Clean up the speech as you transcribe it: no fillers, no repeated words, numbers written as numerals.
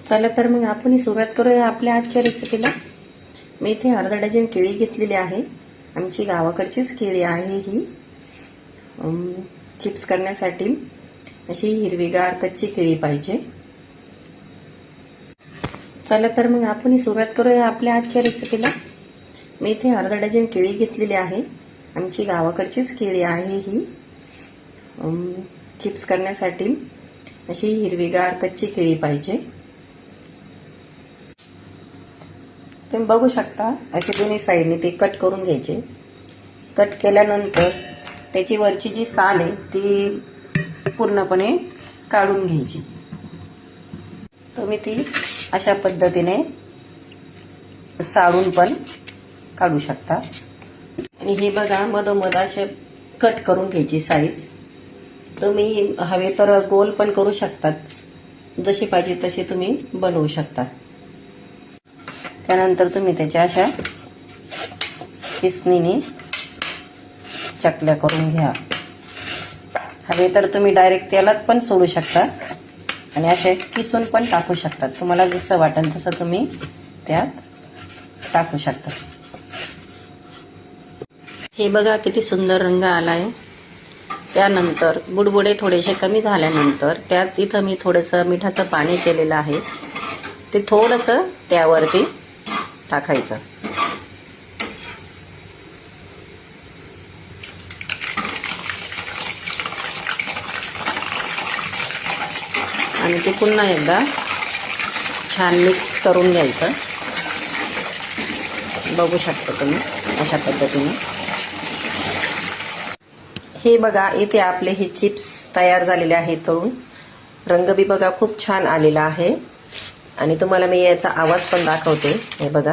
चला तर मग आपण सुरुवात करूया आपल्या आजच्या रेसिपीला। मी इथे अर्धा डझन केळी घेतलेली आहे। आमची गावाकडचीच केळी आहे ही। चिप्स करण्यासाठी अशी हिरवीगार कच्ची केळी पाहिजे। चला तर मग आपण सुरुवात करूया आपल्या आजच्या रेसिपीला। मी इथे अर्धा डझन केळी घेतलेली आहे। आमची गावाकडचीच केळी आहे ही। चिप्स करण्यासाठी अशी हिरवीगार कच्ची केळी पाहिजे। तुम्ही बघू शकता असे दोन्ही साइडने ते कट करून घ्यायचे। कट केल्यानंतर त्याची वरची जी साल आहे ती पूर्णपणे काढून घ्यायची। तुम्ही ती अशा पद्धतीने साळून पण काढू शकता। आणि हे बघा मधोमध असे कट करून घ्यायची साईज। तुम्ही हवे तर गोल पण करू शकतात, जशी पाहिजे तशी तुम्ही बनवू शकता। त्यानंतर तुम्ही त्याच्या अशा किसणीने चकल्या करून घ्या। हवे तर तुम्ही डायरेक्ट तेलात पण सोडू शकता आणि असे किसून पण टाकू शकता। तुम्हाला जसं वाटेल तसं तुम्ही त्यात टाकू शकता। हे बघा किती सुंदर रंग आलाय। त्यानंतर बुडबुडे थोडेसे कमी झाल्यानंतर त्यात इथं मी थोडंसं मिठाचं पाणी केलेलं आहे, ते थोडंसं त्यावरती टाकायचं। आणि ते पुन्हा एकदा छान मिक्स करून घ्यायचं। बघू शकता तुम्ही अशा पद्धतीने। हे बघा इथे आपले हे चिप्स तयार झालेले आहेत तळून। रंग बी बघा खूप छान आलेला आहे। आणि तुम्हाला मी याचा आवाज पण दाखवते। हे बघा